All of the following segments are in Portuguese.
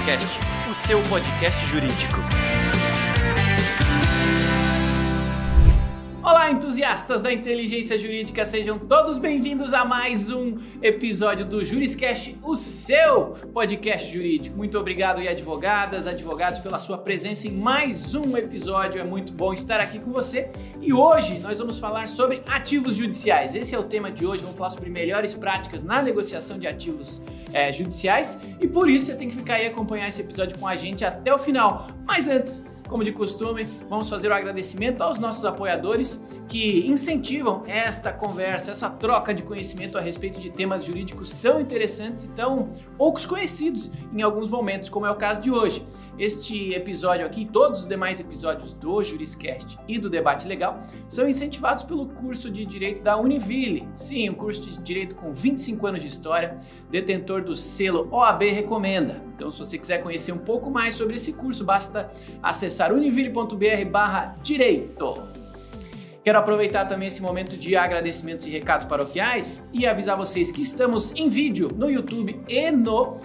Juriscast, o seu podcast jurídico. Olá, entusiastas da inteligência jurídica, sejam todos bem-vindos a mais um episódio do Juriscast, o seu podcast jurídico. Muito obrigado, e advogadas, advogados, pela sua presença em mais um episódio. É muito bom estar aqui com você. E hoje nós vamos falar sobre ativos judiciais. Esse é o tema de hoje. Vamos falar sobre melhores práticas na negociação de ativos judiciais. E por isso você tem que ficar aí e acompanhar esse episódio com a gente até o final. Mas antes, como de costume, vamos fazer o agradecimento aos nossos apoiadores que incentivam esta conversa, essa troca de conhecimento a respeito de temas jurídicos tão interessantes e tão poucos conhecidos em alguns momentos, como é o caso de hoje. Este episódio aqui, todos os demais episódios do Juriscast e do Debate Legal, são incentivados pelo curso de Direito da Univille. Sim, um curso de Direito com 25 anos de história, detentor do selo OAB Recomenda. Então, se você quiser conhecer um pouco mais sobre esse curso, basta acessar univille.br/direito. Quero aproveitar também esse momento de agradecimentos e recados paroquiais e avisar vocês que estamos em vídeo no YouTube e no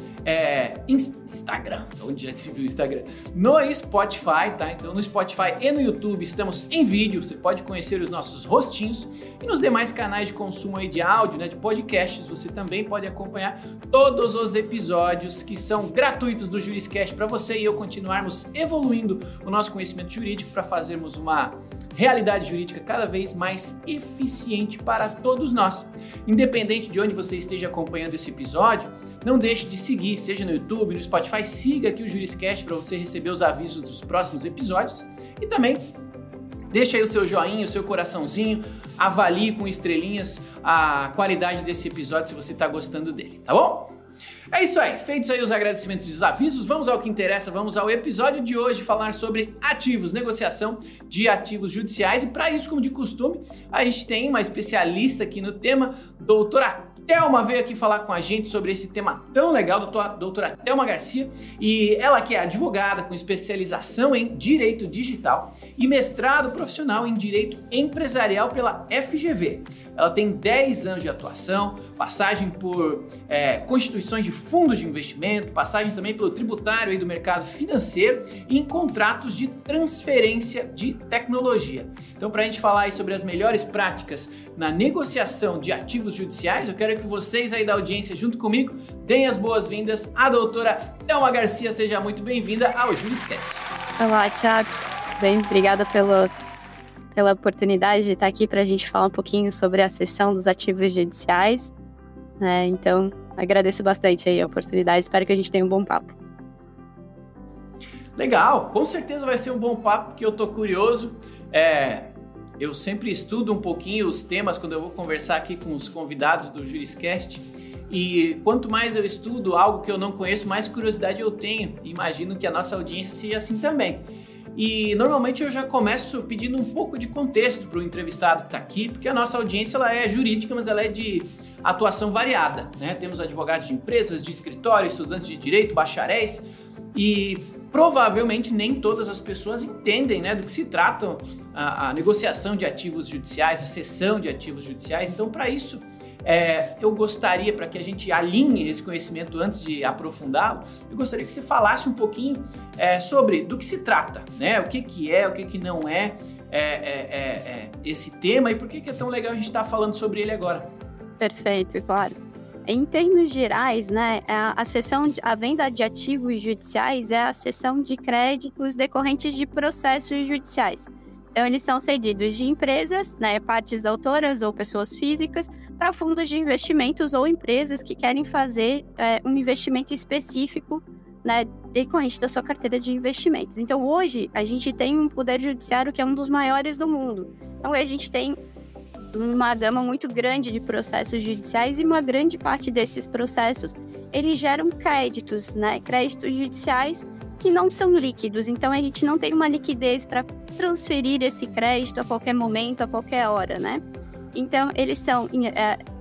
Instagram, onde já se viu o Instagram, no Spotify, tá? Então no Spotify e no YouTube estamos em vídeo, você pode conhecer os nossos rostinhos e nos demais canais de consumo aí de áudio, né, de podcasts, você também pode acompanhar todos os episódios que são gratuitos do Juriscast para você e eu continuarmos evoluindo o nosso conhecimento jurídico para fazermos uma realidade jurídica cada vez mais eficiente para todos nós. Independente de onde você esteja acompanhando esse episódio, não deixe de seguir, seja no YouTube, no Spotify, siga aqui o Juriscast para você receber os avisos dos próximos episódios e também deixa aí o seu joinha, o seu coraçãozinho, avalie com estrelinhas a qualidade desse episódio se você está gostando dele, tá bom? É isso aí, feitos aí os agradecimentos e os avisos, vamos ao que interessa, vamos ao episódio de hoje falar sobre ativos, negociação de ativos judiciais e para isso, como de costume, a gente tem uma especialista aqui no tema, doutora Thelma veio aqui falar com a gente sobre esse tema tão legal, doutora Thelma Garcia, e ela que é advogada com especialização em Direito Digital e mestrado profissional em Direito Empresarial pela FGV. Ela tem 10 anos de atuação, passagem por constituições de fundos de investimento, passagem também pelo tributário aí do mercado financeiro e em contratos de transferência de tecnologia. Então, para a gente falar aí sobre as melhores práticas na negociação de ativos judiciais, eu quero que vocês aí da audiência junto comigo deem as boas-vindas à doutora Thelma Garcia. Seja muito bem-vinda ao Juriscast. Olá, Thiago. Bem, obrigada pela oportunidade de estar aqui para a gente falar um pouquinho sobre a cessão dos ativos judiciais. Então, agradeço bastante aí a oportunidade. Espero que a gente tenha um bom papo. Legal, com certeza vai ser um bom papo, porque eu tô curioso. Eu sempre estudo um pouquinho os temas quando eu vou conversar aqui com os convidados do Juriscast e quanto mais eu estudo algo que eu não conheço, mais curiosidade eu tenho. Imagino que a nossa audiência seja assim também. E normalmente eu já começo pedindo um pouco de contexto para o entrevistado que está aqui, porque a nossa audiência ela é jurídica, mas ela é de atuação variada, né? Temos advogados de empresas, de escritório, estudantes de direito, bacharéis e provavelmente nem todas as pessoas entendem, né, do que se trata a negociação de ativos judiciais, a cessão de ativos judiciais. Então, para isso, eu gostaria, para que a gente alinhe esse conhecimento antes de aprofundá-lo, eu gostaria que você falasse um pouquinho sobre do que se trata, né? O que é, o que não é esse tema e por que é tão legal a gente estar falando sobre ele agora. Perfeito, claro. Em termos gerais, né, a venda de ativos judiciais é a cessão de créditos decorrentes de processos judiciais. Então, eles são cedidos de empresas, né, partes autoras ou pessoas físicas, para fundos de investimentos ou empresas que querem fazer um investimento específico, né, decorrente da sua carteira de investimentos. Então, hoje, a gente tem um poder judiciário que é um dos maiores do mundo. Então, a gente tem uma gama muito grande de processos judiciais e uma grande parte desses processos, eles geram créditos, né? Créditos judiciais que não são líquidos, então a gente não tem uma liquidez para transferir esse crédito a qualquer momento, a qualquer hora, né? Então, eles são...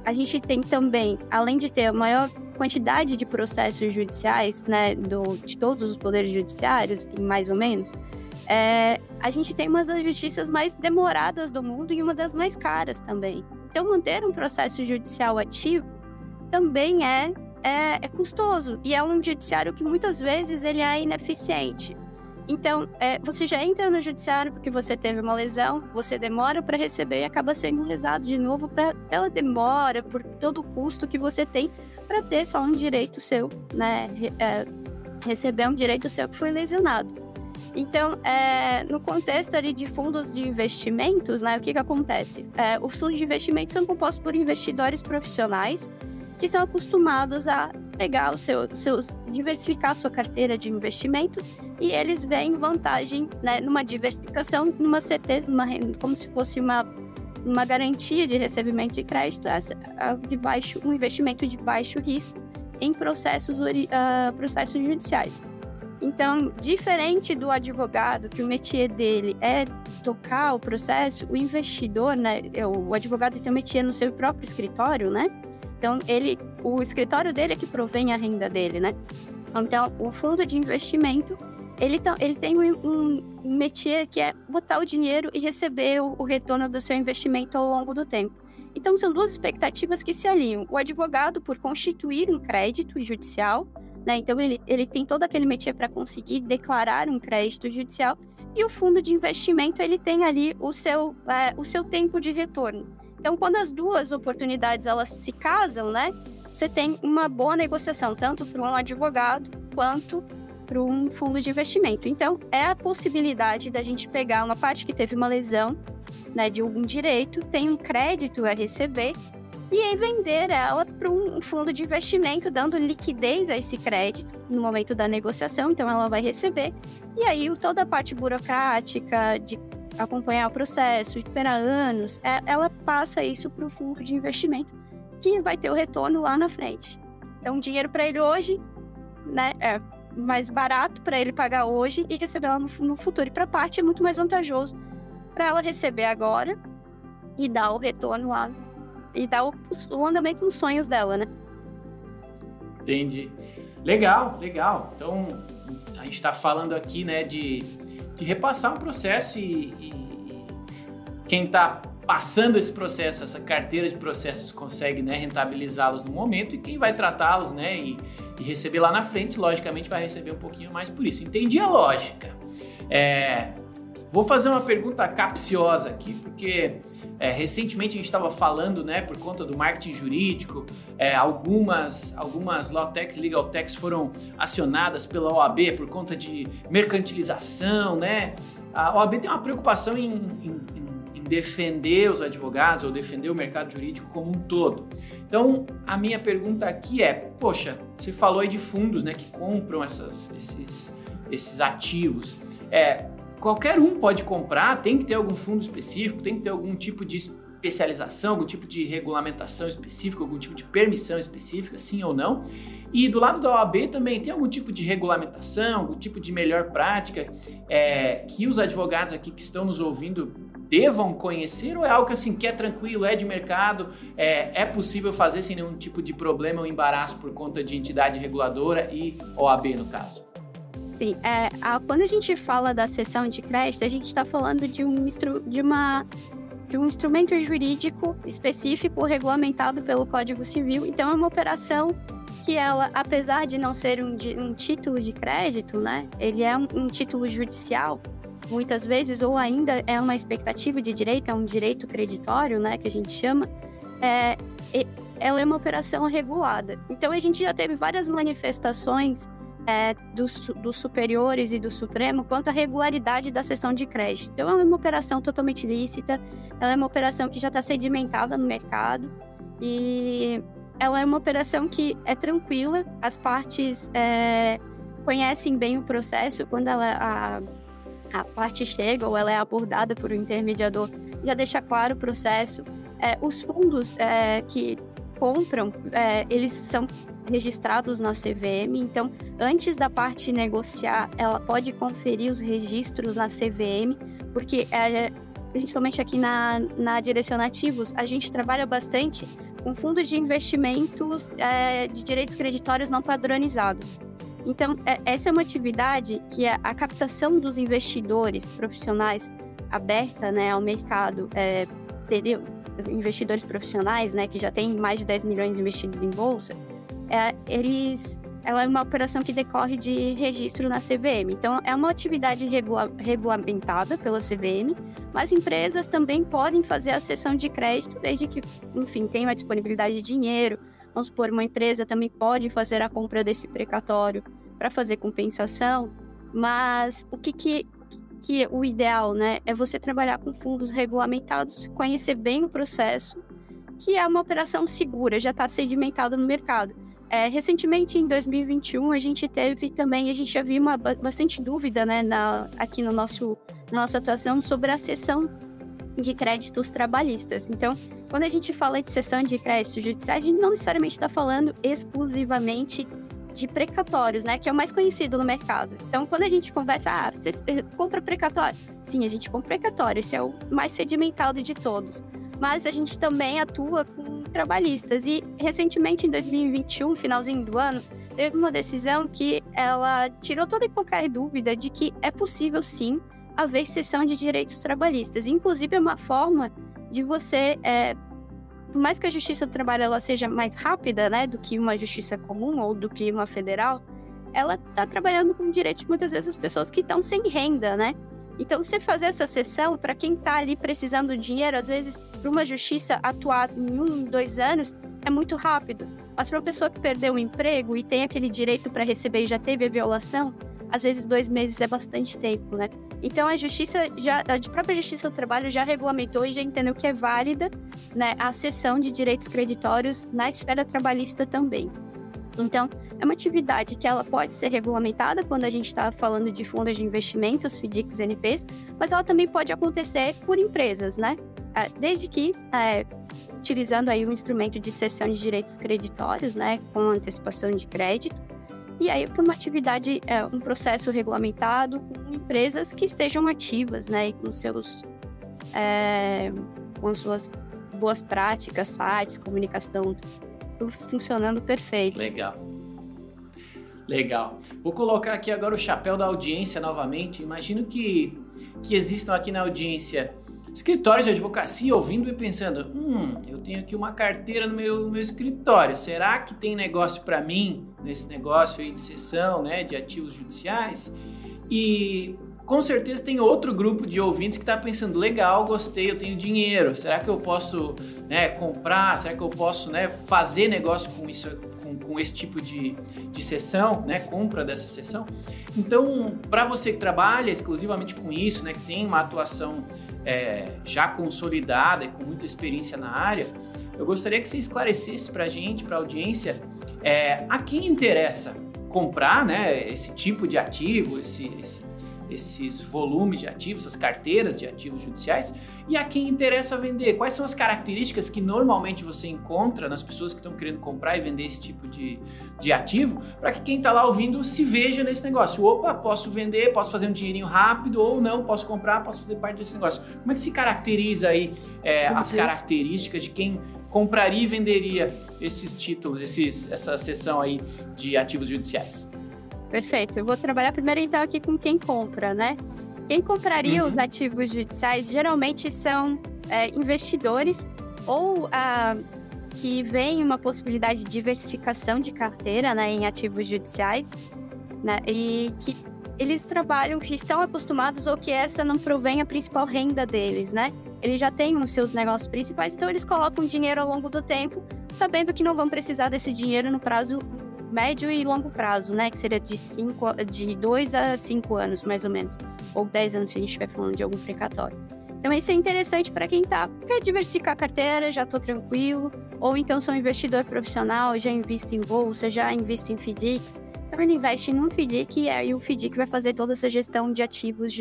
a gente tem também, além de ter a maior quantidade de processos judiciais, né, de todos os poderes judiciários, mais ou menos, a gente tem uma das justiças mais demoradas do mundo e uma das mais caras também. Então, manter um processo judicial ativo também é é custoso e é um judiciário que muitas vezes ele é ineficiente. Então, você já entra no judiciário porque você teve uma lesão, você demora para receber e acaba sendo lesado de novo pela demora, por todo o custo que você tem para ter só um direito seu, né? Receber um direito seu que foi lesionado. Então, no contexto ali de fundos de investimentos, né, o que acontece? Os fundos de investimentos são compostos por investidores profissionais que são acostumados a pegar diversificar a sua carteira de investimentos e eles veem vantagem, né, numa diversificação, numa certeza, como se fosse uma garantia de recebimento de crédito, um investimento de baixo risco em processos judiciais. Então, diferente do advogado, que o métier dele é tocar o processo, o investidor, né, o advogado tem um métier no seu próprio escritório, né? Então, o escritório dele é que provém a renda dele, né? Então, o fundo de investimento, ele tem um métier que é botar o dinheiro e receber o retorno do seu investimento ao longo do tempo. Então, são duas expectativas que se alinham. O advogado, por constituir um crédito judicial, né? Então, ele tem todo aquele métier para conseguir declarar um crédito judicial. E o fundo de investimento, ele tem ali o seu tempo de retorno. Então, quando as duas oportunidades elas se casam, né, você tem uma boa negociação, tanto para um advogado quanto para um fundo de investimento. Então, é a possibilidade da gente pegar uma parte que teve uma lesão, né, de algum direito, tem um crédito a receber, e aí vender ela para um fundo de investimento, dando liquidez a esse crédito no momento da negociação. Então, ela vai receber, e aí toda a parte burocrática de acompanhar o processo, esperar anos, ela passa isso para o fundo de investimento, que vai ter o retorno lá na frente. Então, dinheiro para ele hoje, né, é mais barato para ele pagar hoje e receber lá no futuro. E para a parte é muito mais vantajoso para ela receber agora e dar o retorno lá, e dar o andamento nos sonhos dela, né? Entendi. Legal. Então, a gente está falando aqui, né, de repassar um processo e quem está passando esse processo, essa carteira de processos, consegue, né, rentabilizá-los no momento, e quem vai tratá-los, né, e receber lá na frente, logicamente vai receber um pouquinho mais por isso. Entendi a lógica. Vou fazer uma pergunta capciosa aqui, porque recentemente a gente estava falando, né, por conta do marketing jurídico, algumas law techs, legal techs foram acionadas pela OAB por conta de mercantilização, né? A OAB tem uma preocupação em defender os advogados ou defender o mercado jurídico como um todo. Então, a minha pergunta aqui poxa, você falou aí de fundos, né, que compram esses ativos. Qualquer um pode comprar, tem que ter algum fundo específico, tem que ter algum tipo de especialização, algum tipo de regulamentação específica, algum tipo de permissão específica, sim ou não? E do lado da OAB também tem algum tipo de regulamentação, algum tipo de melhor prática que os advogados aqui que estão nos ouvindo devam conhecer, ou é algo assim, que é tranquilo, é de mercado, é possível fazer sem nenhum tipo de problema ou embaraço por conta de entidade reguladora e OAB no caso? Sim, quando a gente fala da cessão de crédito, a gente está falando de um instrumento jurídico específico regulamentado pelo Código Civil. Então, é uma operação que ela, apesar de não ser um título de crédito, né, ele é um título judicial, muitas vezes, ou ainda é uma expectativa de direito, é um direito creditório, né, que a gente chama, ela é uma operação regulada. Então, a gente já teve várias manifestações dos superiores e do Supremo quanto à regularidade da cessão de crédito. Então, ela é uma operação totalmente lícita, ela é uma operação que já está sedimentada no mercado e ela é uma operação que é tranquila, as partes conhecem bem o processo. Quando a parte chega ou ela é abordada por um intermediador, já deixa claro o processo. Os fundos que compram, eles são registrados na CVM, então antes da parte negociar, ela pode conferir os registros na CVM, porque principalmente aqui na Direcionativos, a gente trabalha bastante com fundos de investimentos de direitos creditórios não padronizados. Então, essa é uma atividade que a captação dos investidores profissionais aberta, né, ao mercado, investidores profissionais, né, que já tem mais de 10 milhões investidos em bolsa, ela é uma operação que decorre de registro na CVM. Então, é uma atividade regulamentada pela CVM, mas empresas também podem fazer a cessão de crédito, desde que, enfim, tenham a disponibilidade de dinheiro. Vamos supor, uma empresa também pode fazer a compra desse precatório para fazer compensação, mas o que o ideal, né, é você trabalhar com fundos regulamentados, conhecer bem o processo, que é uma operação segura, já está sedimentada no mercado. Recentemente, em 2021, a gente já viu bastante dúvida, né, aqui na nossa atuação sobre a cessão de créditos trabalhistas. Então, quando a gente fala de cessão de créditos judiciais, a gente não necessariamente está falando exclusivamente de precatórios, né, que é o mais conhecido no mercado. Então, quando a gente conversa, você compra precatório? Sim, a gente compra precatório, esse é o mais sedimentado de todos. Mas a gente também atua com trabalhistas. E, recentemente, em 2021, finalzinho do ano, teve uma decisão que ela tirou toda e qualquer dúvida de que é possível, sim, haver cessão de direitos trabalhistas. Inclusive, é uma forma de você... por mais que a justiça do trabalho ela seja mais rápida, né, do que uma justiça comum ou do que uma federal, ela está trabalhando com direitos, muitas vezes, das pessoas que estão sem renda, né? Então, você fazer essa cessão, para quem está ali precisando de dinheiro, às vezes, para uma justiça atuar em 1, 2 anos, é muito rápido. Mas para uma pessoa que perdeu o emprego e tem aquele direito para receber e já teve a violação, às vezes 2 meses é bastante tempo, né? Então, a própria Justiça do Trabalho já regulamentou e já entendeu que é válida, né, a cessão de direitos creditórios na esfera trabalhista também. Então, é uma atividade que ela pode ser regulamentada quando a gente está falando de fundos de investimentos, FDICs, NPs, mas ela também pode acontecer por empresas, né? Desde que, utilizando aí um instrumento de cessão de direitos creditórios, né, com antecipação de crédito, e aí por uma atividade, um processo regulamentado com empresas que estejam ativas, né, e com as suas boas práticas, sites, comunicação, tudo funcionando perfeito. Legal. Vou colocar aqui agora o chapéu da audiência novamente. Imagino que existam aqui na audiência escritórios de advocacia ouvindo e pensando, eu tenho aqui uma carteira no meu escritório, será que tem negócio para mim nesse negócio aí de cessão, né, de ativos judiciais? E com certeza tem outro grupo de ouvintes que está pensando, legal, gostei, eu tenho dinheiro, será que eu posso, né, comprar, será que eu posso, né, fazer negócio com isso, com esse tipo de cessão, né, compra dessa cessão? Então, para você que trabalha exclusivamente com isso, né, que tem uma atuação já consolidada e com muita experiência na área, eu gostaria que você esclarecesse para a gente, para a audiência, a quem interessa comprar, né, esse tipo de ativo, esses volumes de ativos, essas carteiras de ativos judiciais, e a quem interessa vender. Quais são as características que normalmente você encontra nas pessoas que estão querendo comprar e vender esse tipo de ativo, para que quem está lá ouvindo se veja nesse negócio. Opa, posso vender, posso fazer um dinheirinho rápido, ou não, posso comprar, posso fazer parte desse negócio. Como é que se caracteriza aí as características de quem compraria e venderia esses títulos, essa seção aí de ativos judiciais? Perfeito. Eu vou trabalhar primeiro então aqui com quem compra, né? Quem compraria os ativos judiciais geralmente são investidores ou que veem uma possibilidade de diversificação de carteira, né, em ativos judiciais, né, e que eles trabalham, que estão acostumados ou que essa não provém a principal renda deles, né? Eles já têm os seus negócios principais, então eles colocam dinheiro ao longo do tempo, sabendo que não vão precisar desse dinheiro no prazo médio e longo prazo, né? Que seria de 2 a 5 anos, mais ou menos. Ou 10 anos, se a gente estiver falando de algum precatório. Então, isso é interessante para quem quer diversificar a carteira, já estou tranquilo. Ou então, sou um investidor profissional, já invisto em bolsa, já invisto em FDICs. Então, ele investe num FDIC e aí o FDIC vai fazer toda essa gestão de ativos,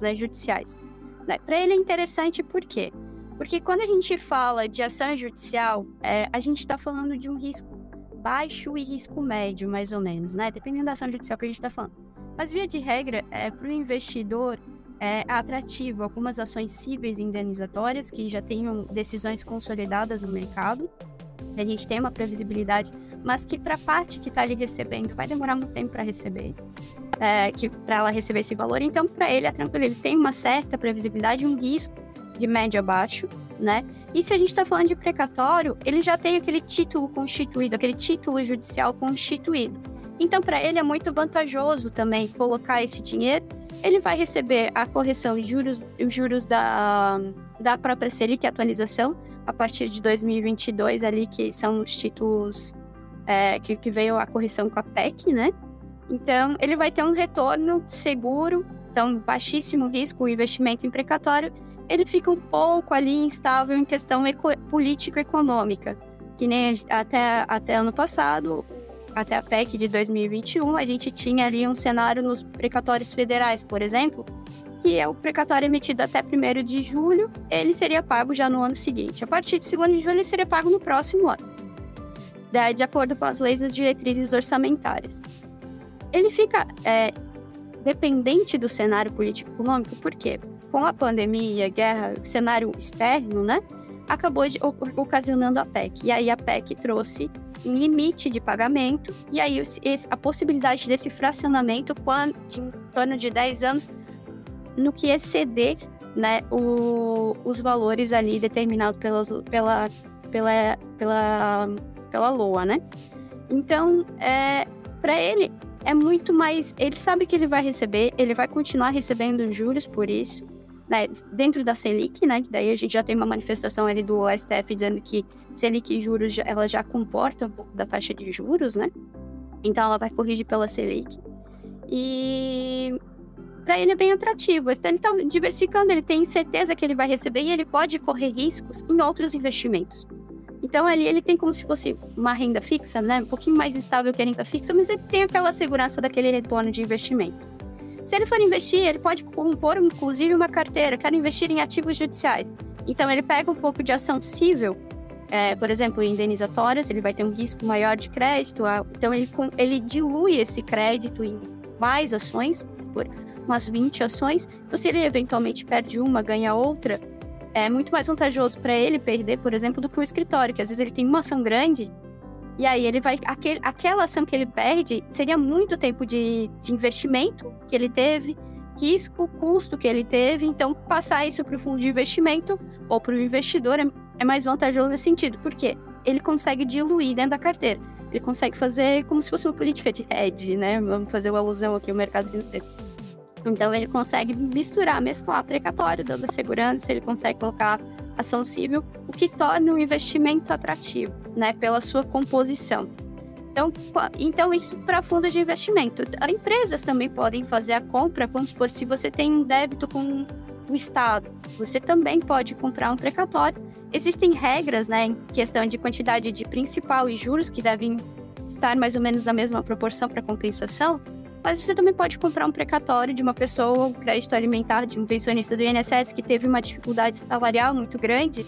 né, judiciais. Né? Para ele é interessante por quê? Porque quando a gente fala de ação judicial, a gente está falando de um risco baixo e risco médio, mais ou menos, né? Dependendo da ação judicial que a gente está falando. Mas, via de regra, para o investidor é atrativo algumas ações cíveis e indenizatórias que já tenham decisões consolidadas no mercado. A gente tem uma previsibilidade, mas que para a parte que está ali recebendo, vai demorar muito tempo para receber, para ela receber esse valor. Então, para ele é tranquilo, ele tem uma certa previsibilidade, um risco de médio a baixo, né? E se a gente está falando de precatório, ele já tem aquele título constituído, aquele título judicial constituído. Então, para ele é muito vantajoso também colocar esse dinheiro. Ele vai receber a correção de juros da própria Selic, atualização, a partir de 2022 ali, que são os títulos que veio a correção com a PEC, né? Então, ele vai ter um retorno seguro, então baixíssimo risco, o investimento em precatório. Ele fica um pouco ali instável em questão político-econômica, que nem até ano passado, até a PEC de 2021, a gente tinha ali um cenário nos precatórios federais, por exemplo, que é o precatório emitido até 1º de julho, ele seria pago já no ano seguinte. A partir de 2º de julho, ele seria pago no próximo ano, de acordo com as leis e as diretrizes orçamentárias. Ele fica dependente do cenário político-econômico, por quê? Com a pandemia, guerra, o cenário externo, né, acabou ocasionando a PEC. E aí a PEC trouxe um limite de pagamento, e aí a possibilidade desse fracionamento de em torno de 10 anos, no que exceder, né, os valores ali determinados pela LOA, né? Então, para ele, é muito mais... Ele sabe que ele vai receber, ele vai continuar recebendo juros por isso, né, dentro da Selic, né? Daí a gente já tem uma manifestação ali do STF dizendo que Selic e juros, ela já comporta um pouco da taxa de juros, né? Então ela vai corrigir pela Selic. E para ele é bem atrativo. Então ele está diversificando, ele tem certeza que ele vai receber e ele pode correr riscos em outros investimentos. Então ali ele tem como se fosse uma renda fixa, né? Um pouquinho mais estável que a renda fixa, mas ele tem aquela segurança daquele retorno de investimento. Se ele for investir, ele pode compor, inclusive, uma carteira. Quero investir em ativos judiciais. Então, ele pega um pouco de ação civil, por exemplo, indenizatórias, ele vai ter um risco maior de crédito. Então, ele dilui esse crédito em mais ações, por umas 20 ações. Então, se ele eventualmente perde uma, ganha outra, é muito mais vantajoso para ele perder, por exemplo, do que o escritório, que às vezes ele tem uma ação grande, e aí ele vai... Aquela ação que ele perde seria muito tempo de investimento que ele teve, risco, custo que ele teve. Então, passar isso para o fundo de investimento ou para o investidor é mais vantajoso nesse sentido. Por quê? Ele consegue diluir dentro da carteira. Ele consegue fazer como se fosse uma política de hedge, né? Vamos fazer uma alusão aqui ao mercado financeiro. Então, ele consegue mesclar precatório, dando segurança, ele consegue colocar ação civil, o que torna o investimento atrativo, né, pela sua composição. Então isso para fundos de investimento. Empresas também podem fazer a compra, vamos supor, se você tem um débito com o Estado, você também pode comprar um precatório. Existem regras, né, em questão de quantidade de principal e juros, que devem estar mais ou menos na mesma proporção para compensação, mas você também pode comprar um precatório de uma pessoa, um crédito alimentar de um pensionista do INSS que teve uma dificuldade salarial muito grande,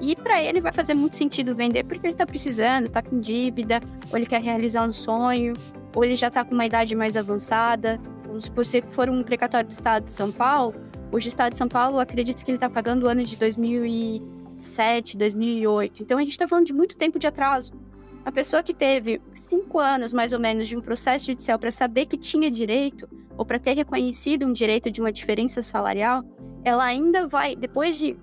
e para ele vai fazer muito sentido vender porque ele está precisando, está com dívida, ou ele quer realizar um sonho, ou ele já está com uma idade mais avançada. Se for um precatório do Estado de São Paulo, hoje o Estado de São Paulo, eu acredito que ele está pagando o ano de 2007, 2008. Então a gente está falando de muito tempo de atraso. A pessoa que teve 5 anos, mais ou menos, de um processo judicial para saber que tinha direito, ou para ter reconhecido um direito de uma diferença salarial, ela ainda vai, depois de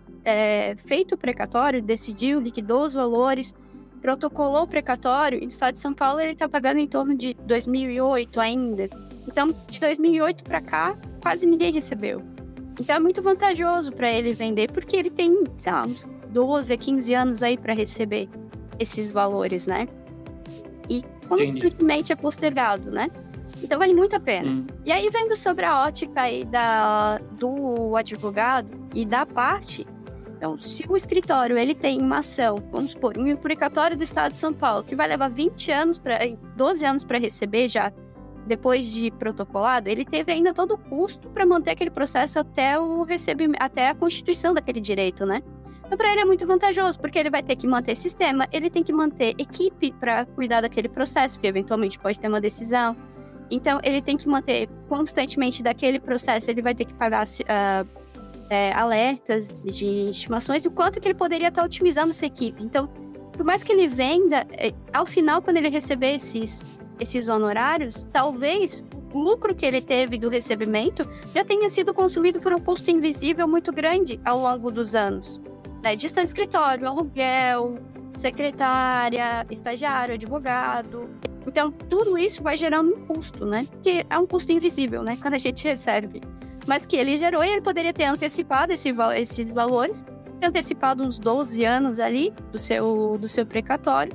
feito o precatório, decidiu, liquidou os valores, protocolou o precatório, e no Estado de São Paulo ele está pagando em torno de 2008 ainda. Então, de 2008 para cá, quase ninguém recebeu. Então, é muito vantajoso para ele vender, porque ele tem, sei lá, uns 12 a 15 anos aí para receber esses valores, né? E constantemente é postergado, né? Então vale muito a pena. E aí, vendo sobre a ótica aí do advogado e da parte, então, se o escritório ele tem uma ação, vamos supor, um precatório do Estado de São Paulo, que vai levar 12 anos para receber já, depois de protocolado, ele teve ainda todo o custo para manter aquele processo até até a constituição daquele direito, né? Então, para ele é muito vantajoso, porque ele vai ter que manter sistema, ele tem que manter equipe para cuidar daquele processo, porque eventualmente pode ter uma decisão. Então, ele tem que manter constantemente daquele processo, ele vai ter que pagar alertas de estimações, e o quanto que ele poderia estar otimizando essa equipe. Então, por mais que ele venda, ao final, quando ele receber esses honorários, talvez o lucro que ele teve do recebimento já tenha sido consumido por um custo invisível muito grande ao longo dos anos. Né? Gestão de escritório, aluguel, secretária, estagiário, advogado. Então, tudo isso vai gerando um custo, né? Que é um custo invisível, né? Quando a gente recebe. Mas que ele gerou e ele poderia ter antecipado esses valores, ter antecipado uns 12 anos ali do seu precatório.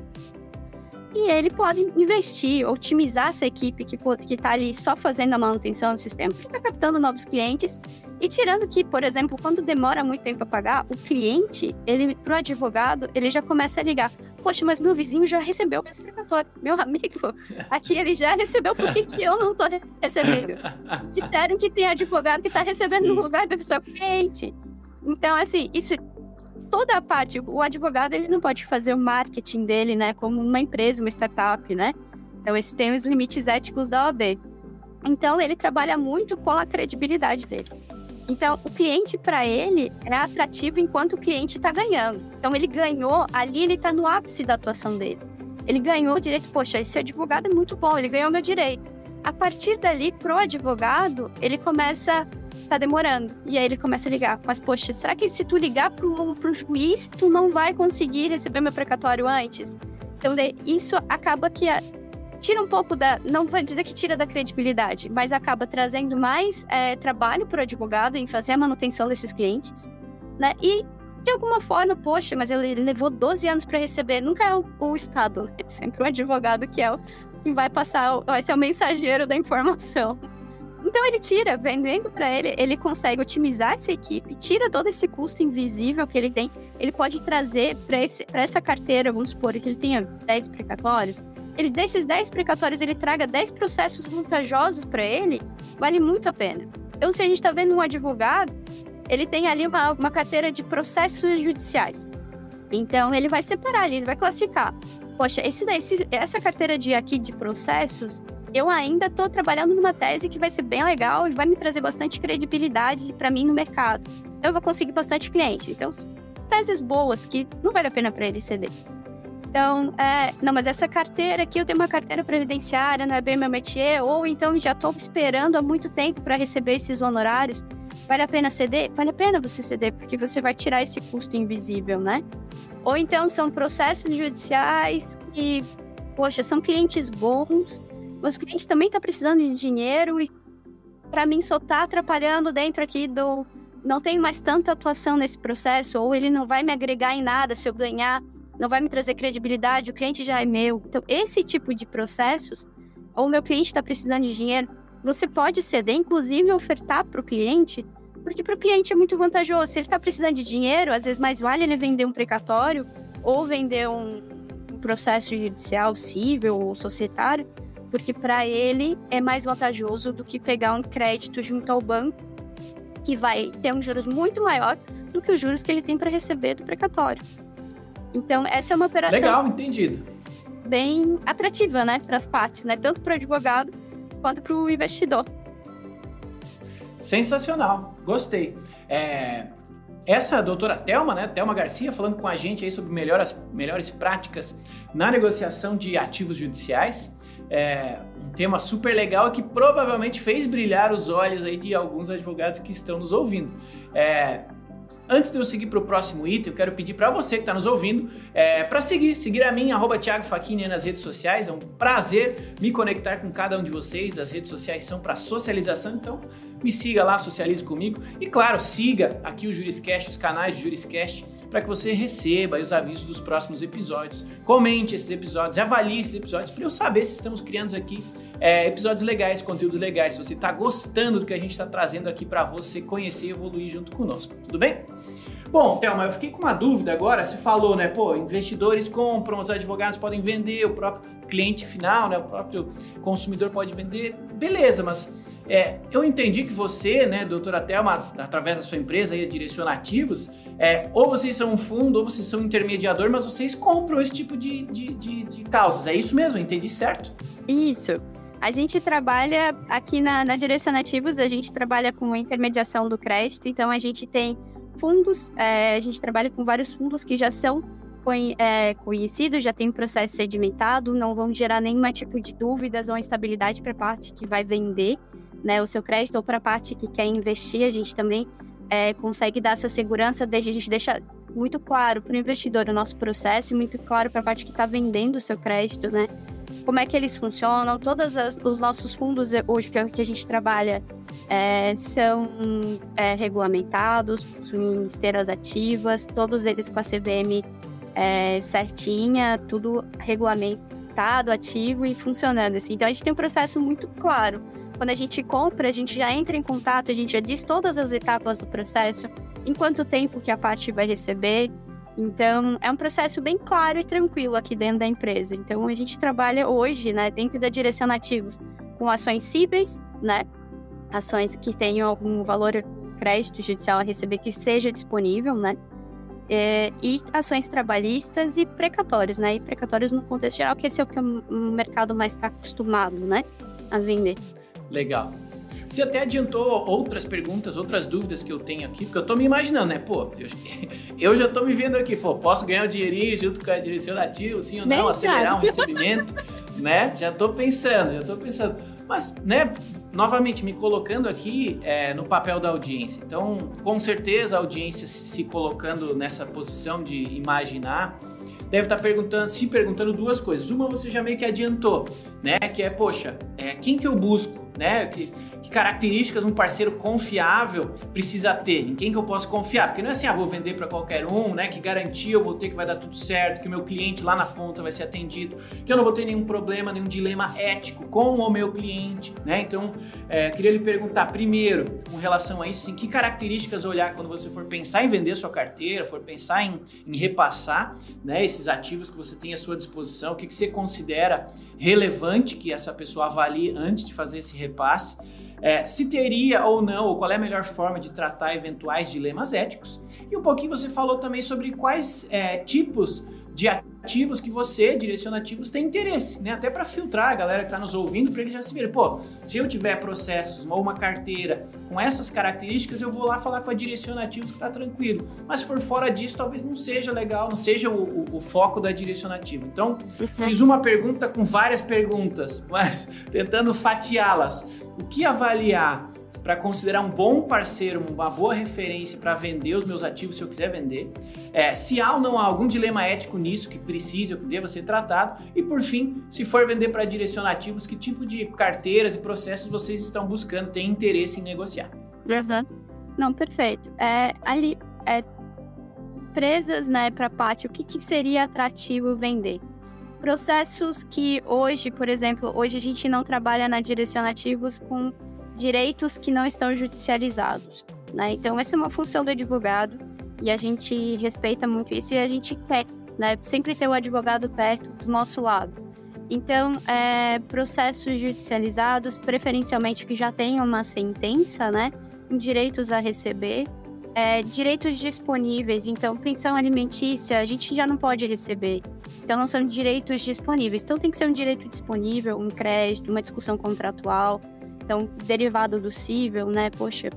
E ele pode investir, otimizar essa equipe que está ali só fazendo a manutenção do sistema, porque está captando novos clientes e tirando que, por exemplo, quando demora muito tempo a pagar, o cliente, pro advogado, ele já começa a ligar. Poxa, mas meu vizinho já recebeu o precatório. Meu amigo, aqui ele já recebeu, por que eu não estou recebendo? Disseram que tem advogado que está recebendo no lugar do seu cliente. Então, assim, isso... Toda a parte, o advogado, ele não pode fazer o marketing dele, né, como uma empresa, uma startup, né? Então, esse tem os limites éticos da OAB. Então, ele trabalha muito com a credibilidade dele. Então, o cliente, para ele, é atrativo enquanto o cliente está ganhando. Então, ele ganhou, ali ele está no ápice da atuação dele. Ele ganhou o direito, poxa, esse advogado é muito bom, ele ganhou meu direito. A partir dali, pro advogado, ele começa... Tá demorando. E aí ele começa a ligar. Mas, poxa, será que se tu ligar pro juiz, tu não vai conseguir receber meu precatório antes? Então, isso acaba que tira um pouco da... Não vou dizer que tira da credibilidade, mas acaba trazendo mais trabalho pro advogado em fazer a manutenção desses clientes, né? E, de alguma forma, poxa, mas ele levou 12 anos para receber. Nunca é o Estado, é sempre o advogado que vai ser o mensageiro da informação. Então, ele tira, vendendo para ele consegue otimizar essa equipe, tira todo esse custo invisível que ele tem. Ele pode trazer para essa carteira, vamos supor, que ele tenha 10 precatórios. Desses 10 precatórios, ele traga 10 processos vantajosos para ele, vale muito a pena. Então, se a gente está vendo um advogado, ele tem ali uma carteira de processos judiciais. Então, ele vai separar ali, ele vai classificar. Poxa, essa carteira de processos... Eu ainda estou trabalhando numa tese que vai ser bem legal e vai me trazer bastante credibilidade para mim no mercado. Eu vou conseguir bastante cliente. Então, teses boas que não vale a pena para ele ceder. Então, não, mas essa carteira aqui, eu tenho uma carteira previdenciária, não é bem meu métier, ou então já estou esperando há muito tempo para receber esses honorários. Vale a pena ceder? Vale a pena você ceder, porque você vai tirar esse custo invisível, né? Ou então são processos judiciais que, poxa, são clientes bons, mas o cliente também está precisando de dinheiro e para mim só está atrapalhando dentro aqui não tem mais tanta atuação nesse processo, ou ele não vai me agregar em nada se eu ganhar, não vai me trazer credibilidade, o cliente já é meu. Então, esse tipo de processos, ou o meu cliente está precisando de dinheiro, você pode ceder, inclusive ofertar para o cliente, porque para o cliente é muito vantajoso. Se ele está precisando de dinheiro, às vezes mais vale ele vender um precatório ou vender um processo judicial civil ou societário, porque para ele é mais vantajoso do que pegar um crédito junto ao banco, que vai ter um juros muito maior do que os juros que ele tem para receber do precatório. Então, essa é uma operação... Legal, entendido. Bem atrativa, né, para as partes, né, tanto para o advogado quanto para o investidor. Sensacional, gostei. Essa doutora Thelma, né, Thelma Garcia, falando com a gente aí sobre melhores práticas na negociação de ativos judiciais. Um tema super legal que provavelmente fez brilhar os olhos aí de alguns advogados que estão nos ouvindo. Antes de eu seguir para o próximo item, eu quero pedir para você que está nos ouvindo para seguir a mim, @Thiago Facchini nas redes sociais. É um prazer me conectar com cada um de vocês. As redes sociais são para socialização, então me siga lá, socialize comigo. E claro, siga aqui o Juriscast, os canais do Juriscast, para que você receba os avisos dos próximos episódios. Comente esses episódios, avalie esses episódios para eu saber se estamos criando aqui episódios legais, conteúdos legais, se você está gostando do que a gente está trazendo aqui para você conhecer e evoluir junto conosco. Tudo bem? Bom, Thelma, eu fiquei com uma dúvida agora. Você falou, né? Investidores compram, os advogados podem vender, o próprio cliente final, né? O próprio consumidor pode vender. Beleza, mas eu entendi que você, né, doutora Thelma, através da sua empresa, aí, Direcionativos, ou vocês são um fundo, ou vocês são um intermediador, mas vocês compram esse tipo de causas. É isso mesmo? Entendi certo? Isso. A gente trabalha aqui na Direcionativos, a gente trabalha com a intermediação do crédito, então a gente tem fundos, a gente trabalha com vários fundos que já são conhecido, já tem um processo sedimentado, não vão gerar nenhum tipo de dúvidas ou instabilidade para a parte que vai vender, né, o seu crédito, ou para a parte que quer investir. A gente também consegue dar essa segurança, a gente deixa muito claro para o investidor o nosso processo e muito claro para a parte que está vendendo o seu crédito, né? Como é que eles funcionam. Todos os nossos fundos hoje que a gente trabalha são regulamentados, possuem esteiras ativas, todos eles com a CVM certinha, tudo regulamentado, ativo e funcionando assim. Então a gente tem um processo muito claro. Quando a gente compra, a gente já entra em contato, a gente já diz todas as etapas do processo, em quanto tempo que a parte vai receber. Então, é um processo bem claro e tranquilo aqui dentro da empresa. Então, a gente trabalha hoje, né, dentro da direção ativos, com ações cíveis, né, ações que tenham algum valor crédito judicial a receber que seja disponível, né, e ações trabalhistas e precatórios, né, e precatórios no contexto geral, que esse é o que o mercado mais está acostumado, né, a vender. Legal. Você até adiantou outras perguntas, outras dúvidas que eu tenho aqui, porque eu tô me imaginando, né? Pô, eu já tô me vendo aqui, pô, posso ganhar o dinheirinho junto com a direção ativa, sim ou não, Bem, acelerar um recebimento, né? Já tô pensando. Mas, né, novamente, me colocando aqui no papel da audiência. Então, com certeza, a audiência se colocando nessa posição de imaginar, deve estar se perguntando duas coisas. Uma você já meio que adiantou, né? Que é, poxa, quem que eu busco, né? Que características um parceiro confiável precisa ter? Em quem que eu posso confiar? Porque não é assim, vou vender para qualquer um, né? Que garantia eu vou ter que vai dar tudo certo, que o meu cliente lá na ponta vai ser atendido, que eu não vou ter nenhum problema, nenhum dilema ético com o meu cliente, né? Então, queria lhe perguntar primeiro, com relação a isso, assim, que características olhar quando você for pensar em vender sua carteira, for pensar em repassar, né, esses ativos que você tem à sua disposição, o que você considera relevante que essa pessoa avalie antes de fazer esse repasse, se teria ou não, ou qual é a melhor forma de tratar eventuais dilemas éticos. E um pouquinho você falou também sobre quais tipos de ativos que você, direciona ativos, tem interesse, né? Até para filtrar a galera que está nos ouvindo, para eles já se verem, pô, se eu tiver processos ou uma carteira com essas características, eu vou lá falar com a direciona ativos que está tranquilo. Mas por fora disso, talvez não seja legal, não seja o foco da direciona ativa. Então, fiz uma pergunta com várias perguntas, mas tentando fatiá-las. O que avaliar para considerar um bom parceiro, uma boa referência para vender os meus ativos se eu quiser vender? Se há ou não há algum dilema ético nisso que precise ou que deva ser tratado? E por fim, se for vender para direcionar ativos, que tipo de carteiras e processos vocês estão buscando, têm interesse em negociar? Não, perfeito. Empresas, né, para a parte, o que seria atrativo vender? Processos que hoje, por exemplo, hoje a gente não trabalha na direciona ativos com direitos que não estão judicializados, né? Então, essa é uma função do advogado e a gente respeita muito isso e a gente quer, né, sempre ter o advogado perto do nosso lado. Então, processos judicializados, preferencialmente que já tenham uma sentença, né, com direitos a receber, direitos disponíveis. Então, pensão alimentícia, a gente já não pode receber. Então, não são direitos disponíveis. Então, tem que ser um direito disponível, um crédito, uma discussão contratual. Então, derivado do cível, né? Poxa,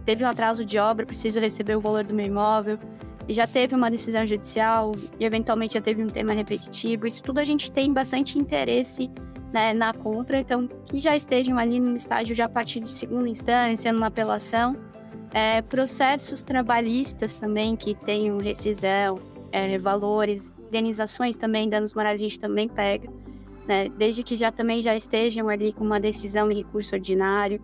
teve um atraso de obra, preciso receber o valor do meu imóvel. E já teve uma decisão judicial e, eventualmente, já teve um tema repetitivo. Isso tudo a gente tem bastante interesse, né, na compra. Então, que já estejam ali no estágio já a partir de segunda instância, numa apelação. Processos trabalhistas também que tenham rescisão, valores, indenizações também, danos morais a gente também pega. Né, desde que também já estejam ali com uma decisão em recurso ordinário,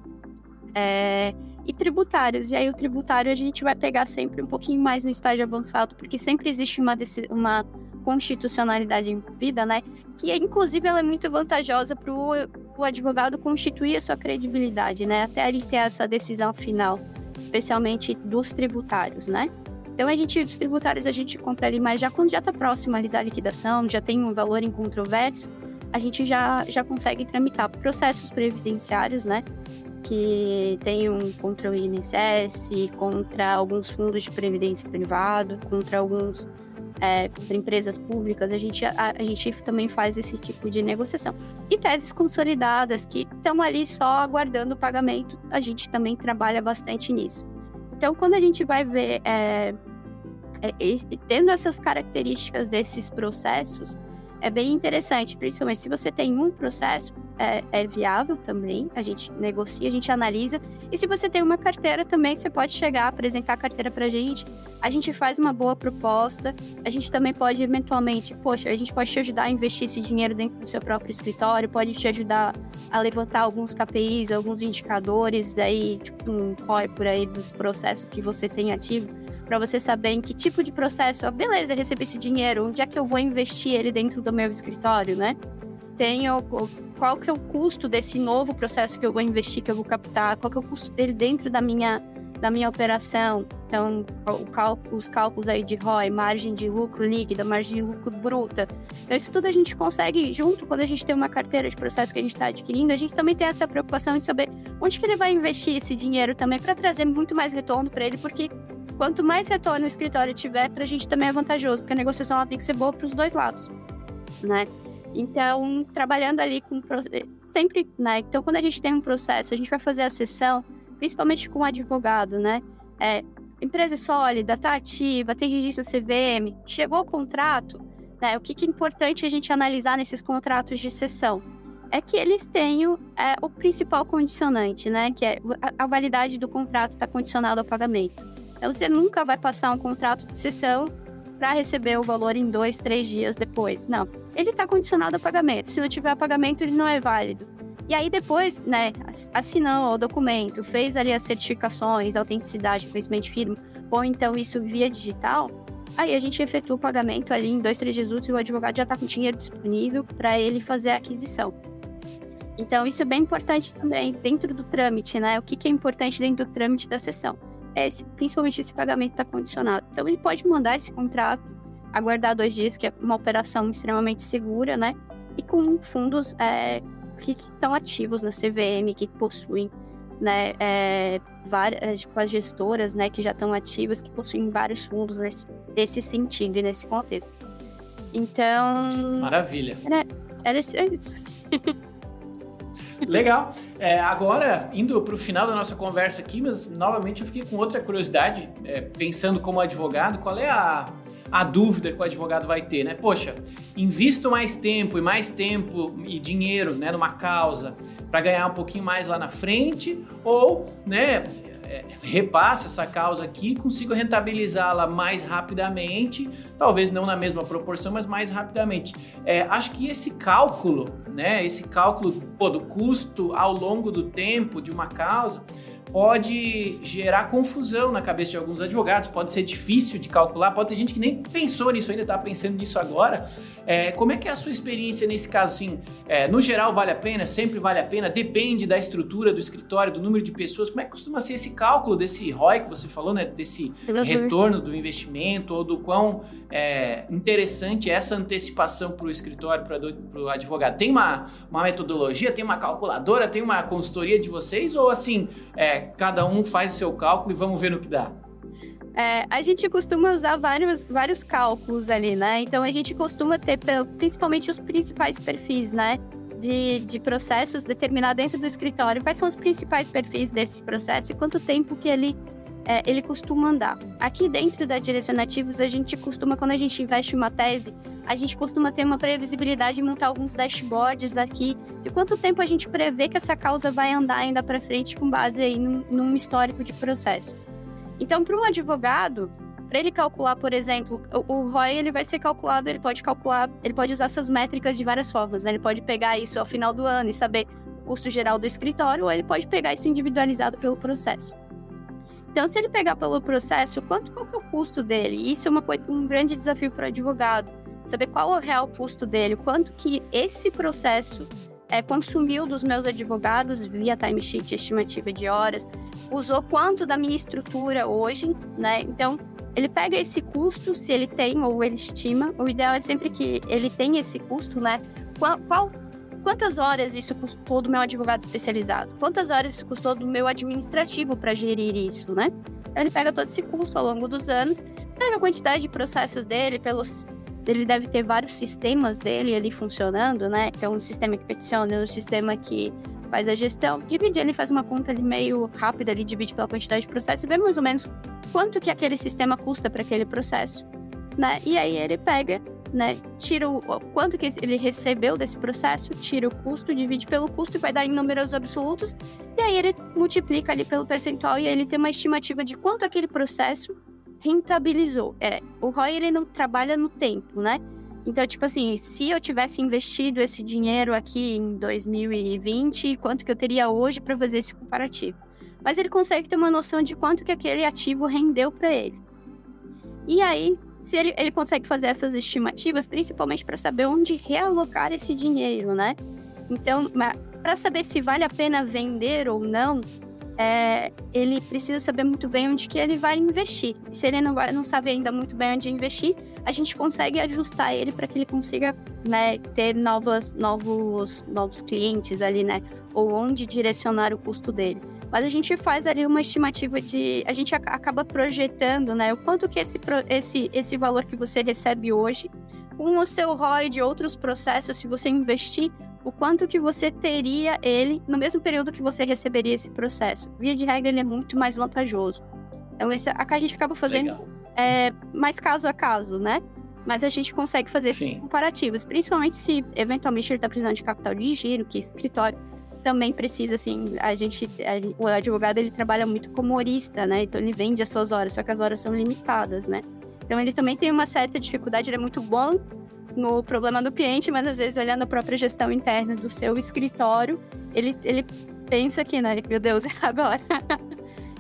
e tributários. E aí o tributário a gente vai pegar sempre um pouquinho mais no estágio avançado, porque sempre existe uma constitucionalidade envolvida, né, que inclusive ela é muito vantajosa para o advogado constituir a sua credibilidade, né, até ele ter essa decisão final, especialmente dos tributários, né. Então, os tributários a gente compra ali, mas já quando já está próximo ali da liquidação, já tem um valor em controvérsia, a gente já consegue tramitar processos previdenciários, né? Que tem contra o INSS, contra alguns fundos de previdência privado, contra contra empresas públicas, a gente também faz esse tipo de negociação. E teses consolidadas que estão ali só aguardando o pagamento, a gente também trabalha bastante nisso. Então, quando a gente vai ver tendo essas características desses processos, é bem interessante, principalmente se você tem um processo, é viável também, a gente negocia, a gente analisa, e se você tem uma carteira também, você pode chegar, apresentar a carteira pra gente, a gente faz uma boa proposta, a gente também pode eventualmente, a gente pode te ajudar a investir esse dinheiro dentro do seu próprio escritório, pode te ajudar a levantar alguns KPIs, alguns indicadores, daí, tipo, um ROI por aí dos processos que você tem ativo, para você saber em que tipo de processo, beleza, eu recebi esse dinheiro, onde é que eu vou investir ele dentro do meu escritório, né? Qual que é o custo desse novo processo que eu vou investir, que eu vou captar, qual que é o custo dele dentro da minha operação. Então, os cálculos aí de ROI, margem de lucro líquida, margem de lucro bruta. Então, isso tudo a gente consegue junto, quando a gente tem uma carteira de processo que a gente está adquirindo, a gente também tem essa preocupação em saber onde que ele vai investir esse dinheiro também para trazer muito mais retorno para ele, porque quanto mais retorno o escritório tiver, para a gente também é vantajoso, porque a negociação ela tem que ser boa para os dois lados, né? Então, trabalhando ali com... Sempre, né? Então, quando a gente tem um processo, a gente vai fazer a sessão, principalmente com o advogado, né? Empresa é sólida, tá ativa, tem registro CVM, chegou o contrato, né? O que é importante a gente analisar nesses contratos de cessão? É que eles tenham o principal condicionante, né? Que é a validade do contrato está condicionada ao pagamento. Então, você nunca vai passar um contrato de cessão para receber o valor em 2, 3 dias depois. Não, ele está condicionado ao pagamento. Se não tiver pagamento, ele não é válido. E aí depois, né, assinou o documento, fez ali as certificações, autenticidade, conhecimento de firma, ou então isso via digital, aí a gente efetua o pagamento ali em 2, 3 dias úteis e o advogado já está com dinheiro disponível para ele fazer a aquisição. Então, isso é bem importante também dentro do trâmite, né? O que é importante dentro do trâmite da sessão? Principalmente esse pagamento está condicionado. Então, ele pode mandar esse contrato, aguardar 2 dias, que é uma operação extremamente segura, né? E com fundos que estão ativos na CVM, que possuem, né, várias, tipo, as gestoras, né, que já estão ativas, que possuem vários fundos nesse sentido e nesse contexto. Então... Maravilha. Era isso. Legal. Agora, indo para o final da nossa conversa aqui, mas novamente eu fiquei com outra curiosidade, pensando como advogado, qual é a dúvida que o advogado vai ter, né? Poxa, invisto mais tempo e dinheiro, né, numa causa para ganhar um pouquinho mais lá na frente, ou, né, repasso essa causa aqui, consigo rentabilizá-la mais rapidamente, talvez não na mesma proporção, mas mais rapidamente. Acho que esse cálculo, né, do custo ao longo do tempo de uma causa pode gerar confusão na cabeça de alguns advogados, pode ser difícil de calcular, pode ter gente que nem pensou nisso ainda, está pensando nisso agora. Como é que é a sua experiência nesse caso? Assim, no geral vale a pena? Sempre vale a pena? Depende da estrutura do escritório, do número de pessoas? Como é que costuma ser esse cálculo desse ROI que você falou, né? Desse retorno do investimento, ou do quão interessante é essa antecipação para o escritório, para o advogado? Tem uma metodologia, tem uma calculadora, tem uma consultoria de vocês, ou assim... cada um faz o seu cálculo e vamos ver no que dá? A gente costuma usar vários cálculos ali, né? Então, a gente costuma ter principalmente os principais perfis, né? De processos, determinar dentro do escritório quais são os principais perfis desse processo e quanto tempo que ele costuma andar. Aqui dentro da Direcionativos, a gente costuma, quando a gente investe uma tese, a gente costuma ter uma previsibilidade e montar alguns dashboards aqui de quanto tempo a gente prevê que essa causa vai andar ainda para frente com base aí num histórico de processos. Então, para um advogado, para ele calcular, por exemplo, o ROI, ele vai ser calculado, ele pode usar essas métricas de várias formas, né? Ele pode pegar isso ao final do ano e saber o custo geral do escritório, ou ele pode pegar isso individualizado pelo processo. Então, se ele pegar pelo processo, qual que é o custo dele? Isso é um grande desafio para o advogado. Saber qual é o real custo dele, quanto que esse processo consumiu dos meus advogados via timesheet, estimativa de horas, usou quanto da minha estrutura hoje, né? Então, ele pega esse custo, se ele tem ou ele estima. O ideal é sempre que ele tenha esse custo, né? Quantas horas isso custou do meu advogado especializado? Quantas horas isso custou do meu administrativo para gerir isso, né? Então, ele pega todo esse custo ao longo dos anos, pega a quantidade de processos dele, ele deve ter vários sistemas dele ali funcionando, né? Então, um sistema que peticiona, um sistema que faz a gestão, divide ali, faz uma conta ali meio rápida, ali, divide pela quantidade de processo e vê mais ou menos quanto que aquele sistema custa para aquele processo, né? E aí ele pega, né, tira o quanto que ele recebeu desse processo, tira o custo, divide pelo custo e vai dar em números absolutos, e aí ele multiplica ali pelo percentual e aí ele tem uma estimativa de quanto aquele processo rentabilizou. O ROI, ele não trabalha no tempo, né? Então, tipo assim, se eu tivesse investido esse dinheiro aqui em 2020, quanto que eu teria hoje para fazer esse comparativo? Mas ele consegue ter uma noção de quanto que aquele ativo rendeu para ele. E aí, se ele consegue fazer essas estimativas, principalmente para saber onde realocar esse dinheiro, né? Então, para saber se vale a pena vender ou não, ele precisa saber muito bem onde que ele vai investir. Se ele não sabe ainda muito bem onde investir, a gente consegue ajustar ele para que ele consiga, né, ter novos clientes ali, né? Ou onde direcionar o custo dele. Mas a gente faz ali uma estimativa a gente acaba projetando, né? O quanto que esse valor que você recebe hoje, com o seu ROI de outros processos, se você investir, o quanto que você teria ele no mesmo período que você receberia esse processo. Via de regra, ele é muito mais vantajoso. Então, a gente acaba fazendo mais caso a caso, né? Mas a gente consegue fazer esses comparativos, principalmente se, eventualmente, ele está precisando de capital de giro, que escritório também precisa, assim, o advogado, ele trabalha muito como horista, né? Então, ele vende as suas horas, só que as horas são limitadas, né? Então, ele também tem uma certa dificuldade, ele é muito bom no problema do cliente, mas às vezes olhando a própria gestão interna do seu escritório, ele pensa que, né, meu Deus, é agora.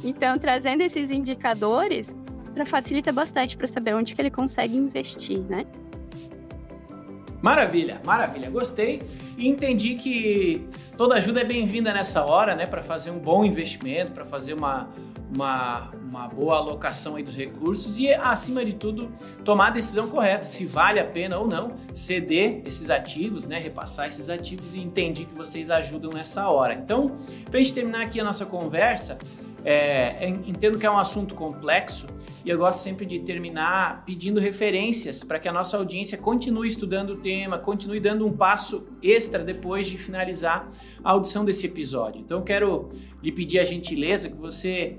Então, trazendo esses indicadores, facilita bastante para saber onde que ele consegue investir, né? Maravilha, maravilha, gostei e entendi que toda ajuda é bem-vinda nessa hora, né, para fazer um bom investimento, para fazer uma boa alocação aí dos recursos e, acima de tudo, tomar a decisão correta, se vale a pena ou não ceder esses ativos, né, repassar esses ativos, e entendi que vocês ajudam nessa hora. Então, para a gente terminar aqui a nossa conversa, entendo que é um assunto complexo e eu gosto sempre de terminar pedindo referências para que a nossa audiência continue estudando o tema, continue dando um passo extra depois de finalizar a audição desse episódio. Então, quero lhe pedir a gentileza que você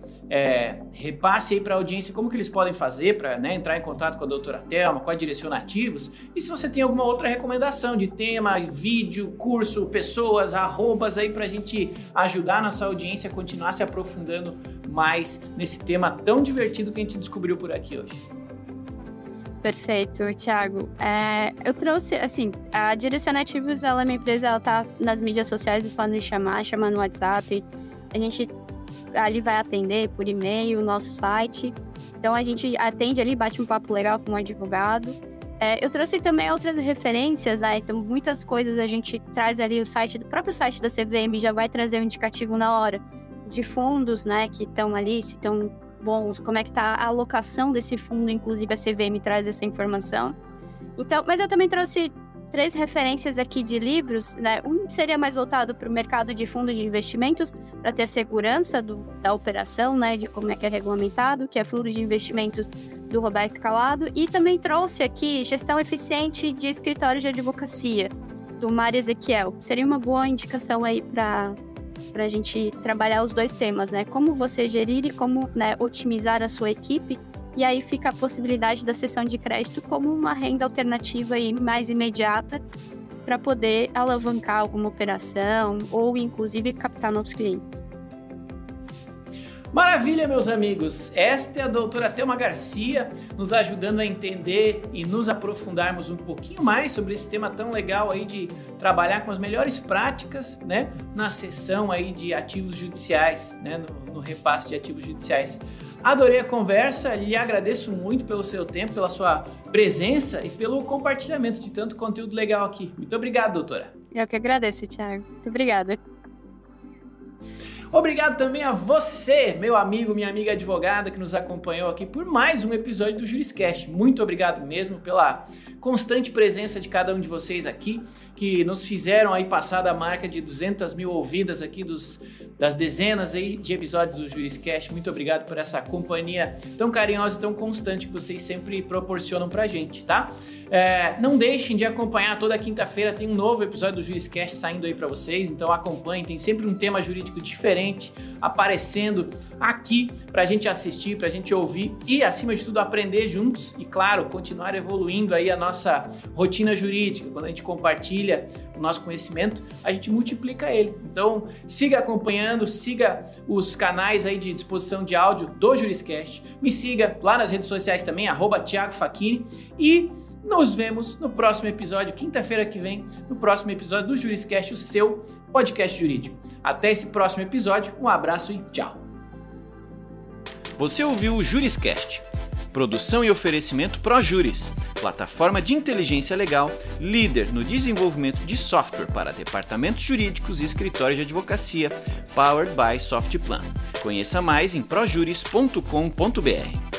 repasse aí para a audiência como que eles podem fazer para, né, entrar em contato com a doutora Thelma, com a Direcionativos, e se você tem alguma outra recomendação de tema, vídeo, curso, pessoas, arrobas aí para a gente ajudar a nossa audiência a continuar se aprofundando mais nesse tema tão divertido que a gente descobriu por aqui hoje. Perfeito, Thiago. Eu trouxe, assim, a Direcionativos, ela é uma empresa, ela tá nas mídias sociais, é só nos chamar no WhatsApp. A gente ali vai atender por e-mail, nosso site. Então, a gente atende ali, bate um papo legal com um advogado. Eu trouxe também outras referências, né? Então, muitas coisas a gente traz ali, o próprio site da CVM já vai trazer um indicativo na hora de fundos, né, que estão ali, se estão bons, como é que está a alocação desse fundo, inclusive a CVM traz essa informação. Então, mas eu também trouxe 3 referências aqui de livros, né? Um seria mais voltado para o mercado de fundos de investimentos, para ter a segurança da operação, né, de como é que é regulamentado, que é Fundo de Investimentos do Roberto Calado, e também trouxe aqui Gestão Eficiente de Escritório de Advocacia, do Mário Ezequiel. Seria uma boa indicação aí para a gente trabalhar os 2 temas, né? Como você gerir e como, né, otimizar a sua equipe. E aí fica a possibilidade da cessão de crédito como uma renda alternativa e mais imediata para poder alavancar alguma operação ou, inclusive, captar novos clientes. Maravilha, meus amigos! Esta é a doutora Thelma Garcia, nos ajudando a entender e nos aprofundarmos um pouquinho mais sobre esse tema tão legal aí de trabalhar com as melhores práticas, né, na cessão aí de ativos judiciais, né, no repasse de ativos judiciais. Adorei a conversa, lhe agradeço muito pelo seu tempo, pela sua presença e pelo compartilhamento de tanto conteúdo legal aqui. Muito obrigado, doutora. Eu que agradeço, Thiago. Muito obrigada. Obrigado também a você, meu amigo, minha amiga advogada, que nos acompanhou aqui por mais um episódio do Juriscast. Muito obrigado mesmo pela constante presença de cada um de vocês aqui, que nos fizeram aí passar da marca de 200 mil ouvidas aqui das dezenas aí de episódios do JurisCast. Muito obrigado por essa companhia tão carinhosa e tão constante que vocês sempre proporcionam pra gente, tá? Não deixem de acompanhar, toda quinta-feira tem um novo episódio do JurisCast saindo aí pra vocês, então acompanhem, tem sempre um tema jurídico diferente aparecendo aqui pra gente assistir, pra gente ouvir e, acima de tudo, aprender juntos e, claro, continuar evoluindo aí a nossa rotina jurídica. Quando a gente compartilha o nosso conhecimento, a gente multiplica ele. Então, siga acompanhando, siga os canais aí de disposição de áudio do JurisCast, me siga lá nas redes sociais também, @Thiago Facchini, e nos vemos no próximo episódio, quinta-feira que vem, no próximo episódio do JurisCast, o seu podcast jurídico. Até esse próximo episódio, um abraço e tchau! Você ouviu o JurisCast, produção e oferecimento ProJuris, plataforma de inteligência legal, líder no desenvolvimento de software para departamentos jurídicos e escritórios de advocacia, powered by Softplan. Conheça mais em projuris.com.br.